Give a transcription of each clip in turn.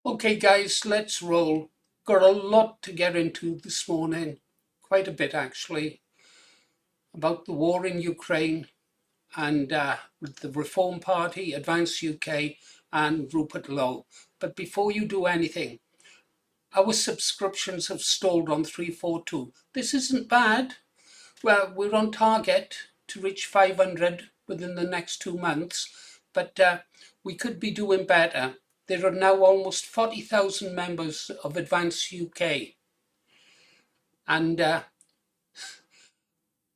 Okay, guys, let's roll. Got a lot to get into this morning, quite a bit actually, about the war in Ukraine and with the Reform Party, Advance UK, and Rupert Lowe. But before you do anything, our subscriptions have stalled on 342. This isn't bad. Well, we're on target to reach 500 within the next 2 months, but we could be doing better. There are now almost 40,000 members of Advance UK, and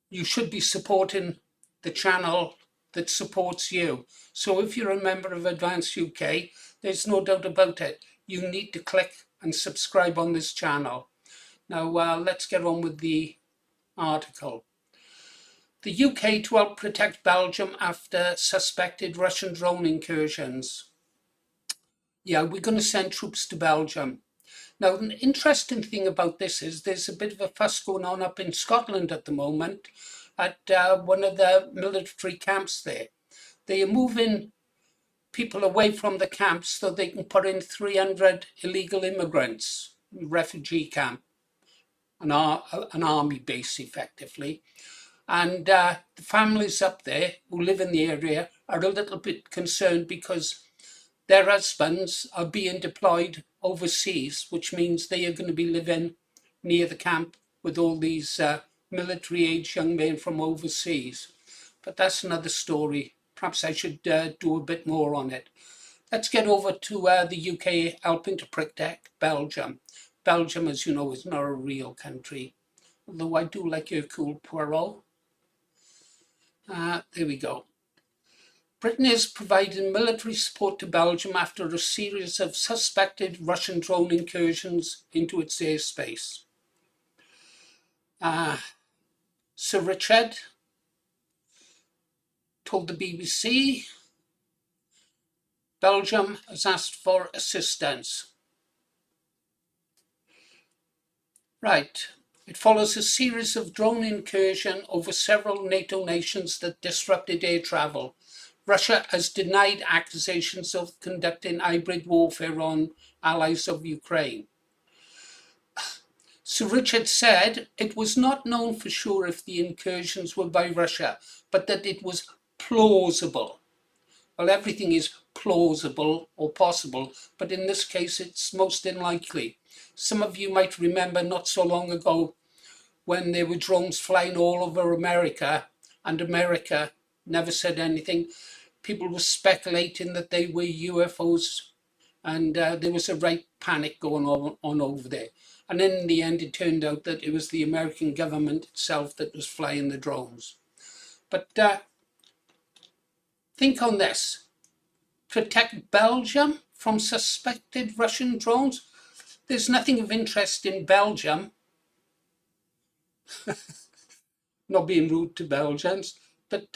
you should be supporting the channel that supports you. So if you're a member of Advance UK, there's no doubt about it. You need to click and subscribe on this channel. Now, let's get on with the article. The UK to help protect Belgium after suspected Russian drone incursions. Yeah, we're going to send troops to Belgium. Now, an interesting thing about this is there's a bit of a fuss going on up in Scotland at the moment at one of the military camps there. They are moving people away from the camps so they can put in 300 illegal immigrants, refugee camp, an army base effectively. And the families up there who live in the area are a little bit concerned because their husbands are being deployed overseas, which means they are going to be living near the camp with all these military-age young men from overseas. But that's another story. Perhaps I should do a bit more on it. Let's get over to the UK helping to protect Belgium. Belgium, as you know, is not a real country, although I do like Hercule Poirot. There we go. Britain is providing military support to Belgium after a series of suspected Russian drone incursions into its airspace. Sir Richard told the BBC Belgium has asked for assistance. Right. It follows a series of drone incursions over several NATO nations that disrupted air travel. Russia has denied accusations of conducting hybrid warfare on allies of Ukraine. Sir Richard said it was not known for sure if the incursions were by Russia, but that it was plausible. Well, everything is plausible or possible, but in this case, it's most unlikely. Some of you might remember not so long ago when there were drones flying all over America, and America never said anything. People were speculating that they were UFOs, and there was a right panic going on over there. And in the end, it turned out that it was the American government itself that was flying the drones. But think on this. Protect Belgium from suspected Russian drones? There's nothing of interest in Belgium. Not being rude to Belgians, but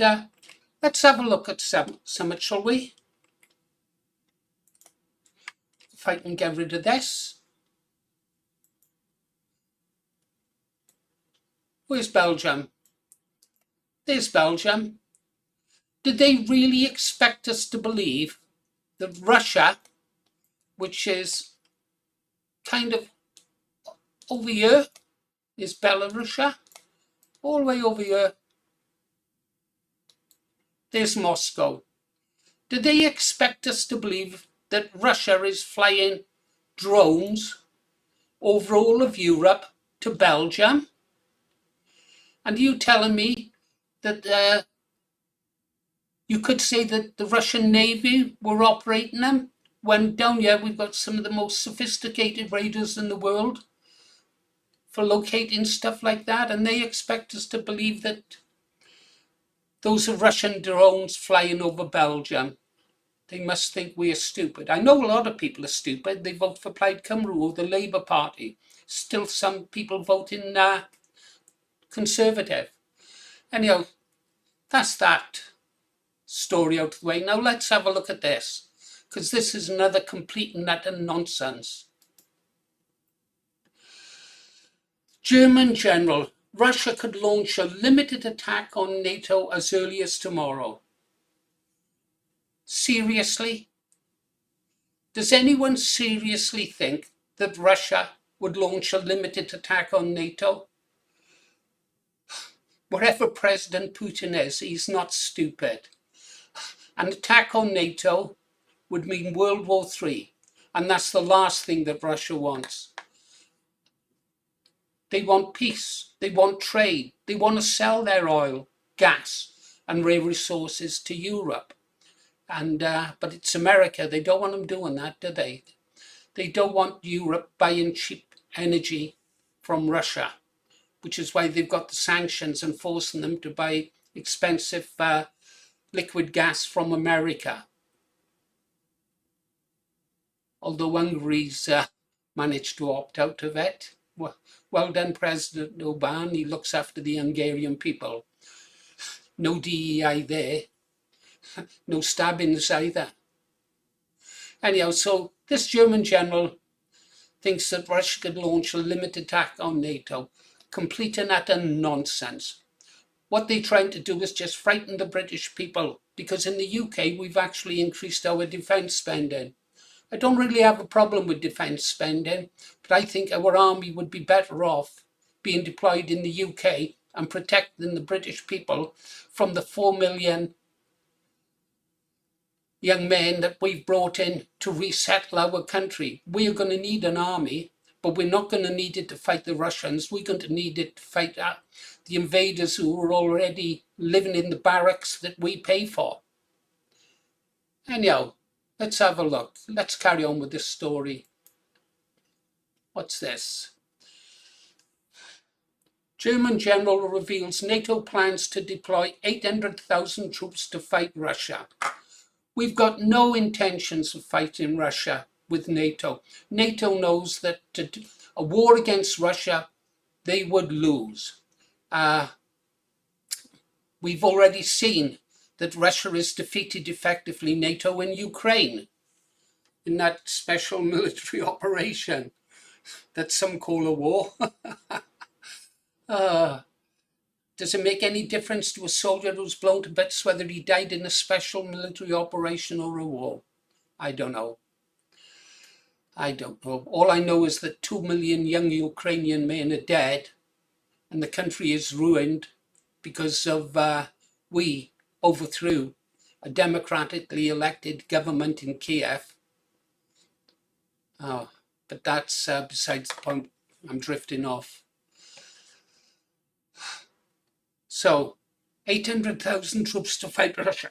let's have a look at some, shall we? If I can get rid of this. Where's Belgium? There's Belgium. Did they really expect us to believe that Russia, which is kind of over here, is Belarus, all the way over here, there's Moscow. Did they expect us to believe that Russia is flying drones over all of Europe to Belgium? And you telling me that you could say that the Russian Navy were operating them when down here we've got some of the most sophisticated radars in the world for locating stuff like that, and they expect us to believe that those are Russian drones flying over Belgium. They must think we are stupid. I know a lot of people are stupid. They vote for Plaid Cymru or the Labour Party. Still some people voting Conservative. Anyhow, that's that story out of the way. Now let's have a look at this, because this is another complete and utter nonsense. German general, Russia could launch a limited attack on NATO as early as tomorrow. Seriously? Does anyone seriously think that Russia would launch a limited attack on NATO? Whatever President Putin is, he's not stupid. An attack on NATO would mean World War III, and that's the last thing that Russia wants. They want peace, they want trade, they want to sell their oil, gas, and rare resources to Europe. But it's America, they don't want them doing that, do they? They don't want Europe buying cheap energy from Russia, which is why they've got the sanctions and forcing them to buy expensive liquid gas from America. Although Hungary's managed to opt out of it. Well done, President Orbán. He looks after the Hungarian people. No DEI there. No stabbings either. Anyhow, so this German general thinks that Russia could launch a limited attack on NATO. Complete and utter nonsense. What they're trying to do is just frighten the British people, because in the UK we've actually increased our defence spending. I don't really have a problem with defence spending, but I think our army would be better off being deployed in the UK and protecting the British people from the 4 million young men that we've brought in to resettle our country. We are going to need an army, but we're not going to need it to fight the Russians. We're going to need it to fight the invaders who are already living in the barracks that we pay for. Anyhow, let's have a look. Let's carry on with this story. What's this? German general reveals NATO plans to deploy 800,000 troops to fight Russia. We've got no intentions of fighting Russia with NATO. NATO knows that a war against Russia, they would lose. We've already seen that Russia has defeated effectively NATO in Ukraine in that special military operation that some call a war. Does it make any difference to a soldier who's blown to bits whether he died in a special military operation or a war? I don't know. All I know is that 2 million young Ukrainian men are dead and the country is ruined because of we overthrew a democratically elected government in Kiev. But that's besides the point. I'm drifting off. So, 800,000 troops to fight Russia.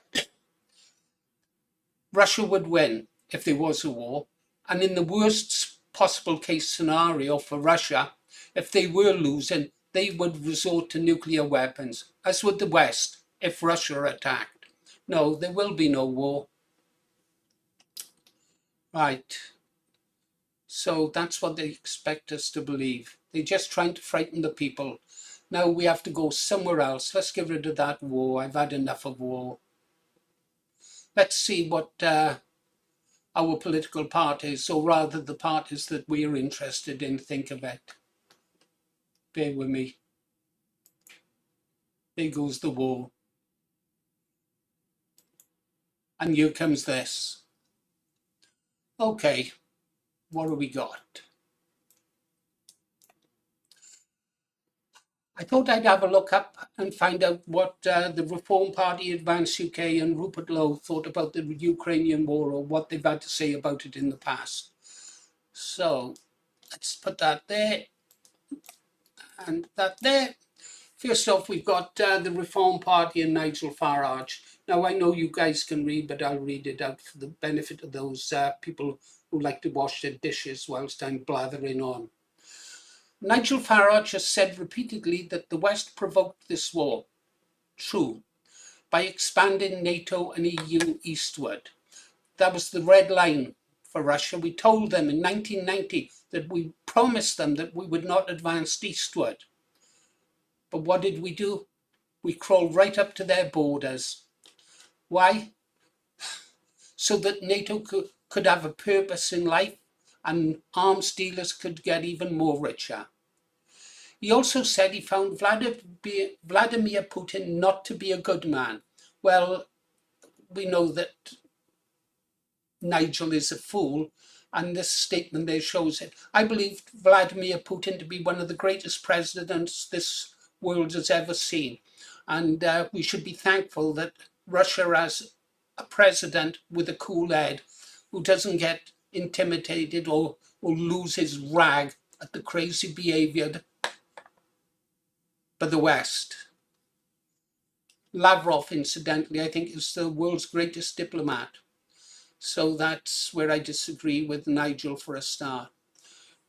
Russia would win if there was a war. And in the worst possible case scenario for Russia, if they were losing, they would resort to nuclear weapons, as would the West if Russia attacked. No, there will be no war. Right. So that's what they expect us to believe. They're just trying to frighten the people. Now we have to go somewhere else. Let's get rid of that war. I've had enough of war. Let's see what our political parties, or rather the parties that we are interested in, think of it. Bear with me. There goes the war. And here comes this. Okay, what have we got? I thought I'd have a look up and find out what the Reform Party, Advance UK and Rupert Lowe thought about the Ukrainian war, or what they've had to say about it in the past. So let's put that there and that there. First off, we've got the Reform Party and Nigel Farage. Now, I know you guys can read, but I'll read it out for the benefit of those people who like to wash their dishes whilst I'm blathering on. Nigel Farage has said repeatedly that the West provoked this war. True. By expanding NATO and EU eastward. That was the red line for Russia. We told them in 1990 that we promised them that we would not advance eastward. But what did we do? We crawled right up to their borders. Why? So that NATO could have a purpose in life and arms dealers could get even more richer. He also said he found Vladimir Putin not to be a good man. Well, we know that Nigel is a fool, and this statement there shows it. I believe Vladimir Putin to be one of the greatest presidents this world has ever seen, and we should be thankful that Russia has a president with a cool head who doesn't get intimidated or lose his rag at the crazy behavior by the West. Lavrov, incidentally, I think is the world's greatest diplomat. So that's where I disagree with Nigel for a start.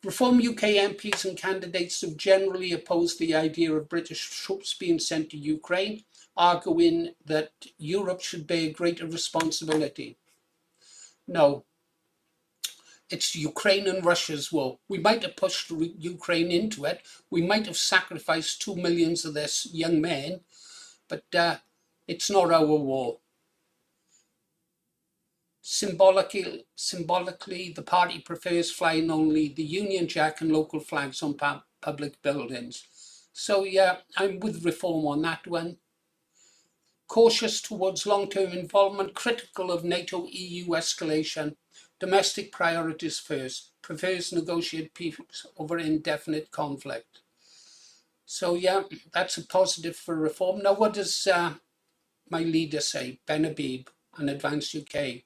Reform UK MPs and candidates have generally opposed the idea of British troops being sent to Ukraine, arguing that Europe should bear greater responsibility. No, it's Ukraine and Russia's war. We might have pushed Ukraine into it. We might have sacrificed 2 million of their young men, but it's not our war. Symbolically, the party prefers flying only the Union Jack and local flags on public buildings. So yeah, I'm with Reform on that one. Cautious towards long-term involvement, critical of NATO EU escalation, domestic priorities first, prefers negotiate peace over indefinite conflict. So yeah, that's a positive for Reform. Now what does my leader say, Ben Habib, on Advance UK?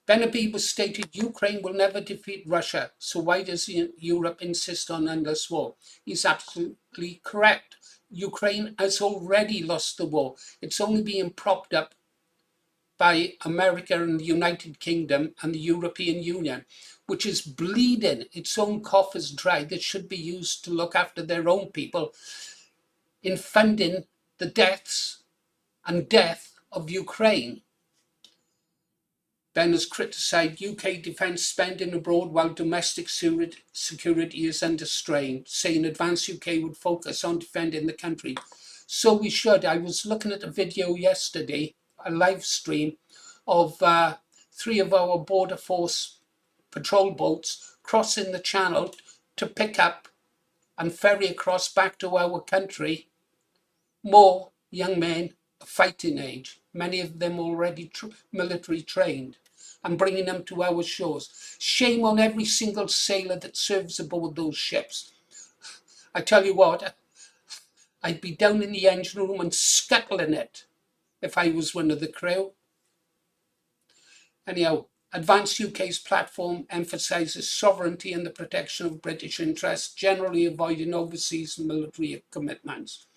Ben Habib has stated Ukraine will never defeat Russia, so why does Europe insist on endless war? He's absolutely correct. Ukraine has already lost the war. It's only being propped up by America and the United Kingdom and the European Union, which is bleeding. Its own coffers dry that should be used to look after their own people in funding the deaths and death of Ukraine. Ben has criticised UK defence spending abroad while domestic security is under strain, saying Advance UK would focus on defending the country. So we should. I was looking at a video yesterday, a live stream of 3 of our border force patrol boats crossing the channel to pick up and ferry across back to our country more young men of fighting age, many of them already military trained, and bringing them to our shores. Shame on every single sailor that serves aboard those ships. I tell you what, I'd be down in the engine room and scuttling it if I was one of the crew. Anyhow, Advance UK's platform emphasises sovereignty and the protection of British interests, generally avoiding overseas military commitments.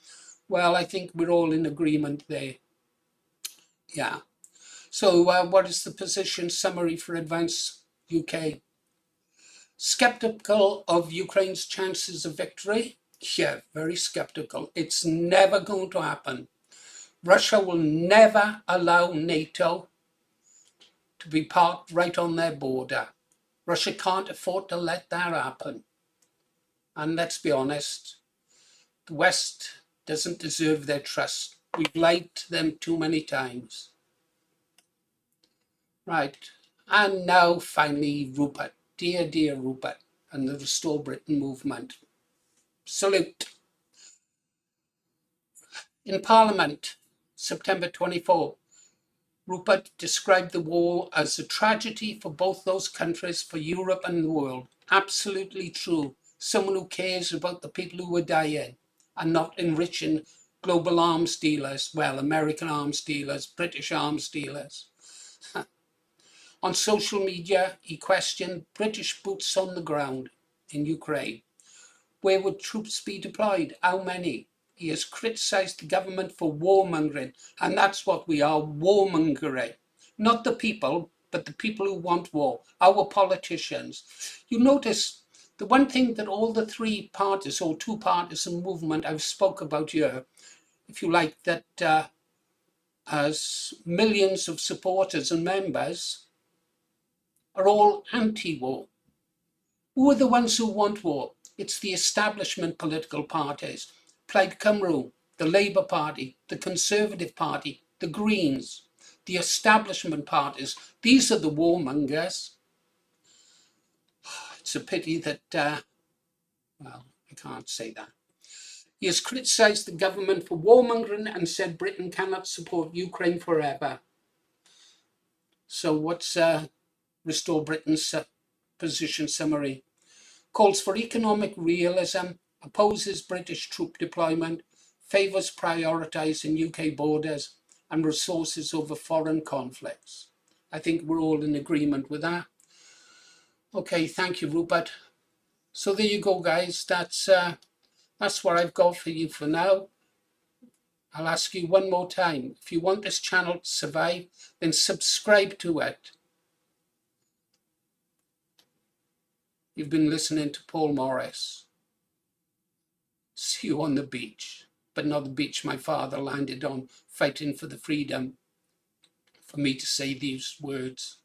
Well, I think we're all in agreement there. Yeah. So what is the position summary for Advance UK? Skeptical of Ukraine's chances of victory? Yeah, very skeptical. It's never going to happen. Russia will never allow NATO to be parked right on their border. Russia can't afford to let that happen. And let's be honest, the West doesn't deserve their trust. We've lied to them too many times. Right, and now finally Rupert, dear Rupert, and the Restore Britain movement. Salute. In Parliament, September 24, Rupert described the war as a tragedy for both those countries, for Europe and the world. Absolutely true. Someone who cares about the people who are dying and not enriching global arms dealers, well, American arms dealers, British arms dealers. On social media, he questioned British boots on the ground in Ukraine. Where would troops be deployed? How many? He has criticised the government for warmongering, and that's what we are, warmongering. Not the people, but the people who want war, our politicians. You notice the one thing that all the 3 parties or 2 parties and movement I've spoke about here, if you like, that has millions of supporters and members, are all anti-war. Who are the ones who want war? It's the establishment political parties. Plaid Cymru, the Labour Party, the Conservative Party, the Greens, the establishment parties. These are the warmongers. It's a pity that, well, I can't say that. He has criticised the government for warmongering and said Britain cannot support Ukraine forever. So what's Restore Britain's Position Summary. Calls for economic realism, opposes British troop deployment, favours prioritising UK borders and resources over foreign conflicts. I think we're all in agreement with that. Okay, thank you, Rupert. So there you go, guys. That's what I've got for you for now. I'll ask you one more time. If you want this channel to survive, then subscribe to it. You've been listening to Paul Morris. See you on the beach, but not the beach my father landed on, fighting for the freedom for me to say these words.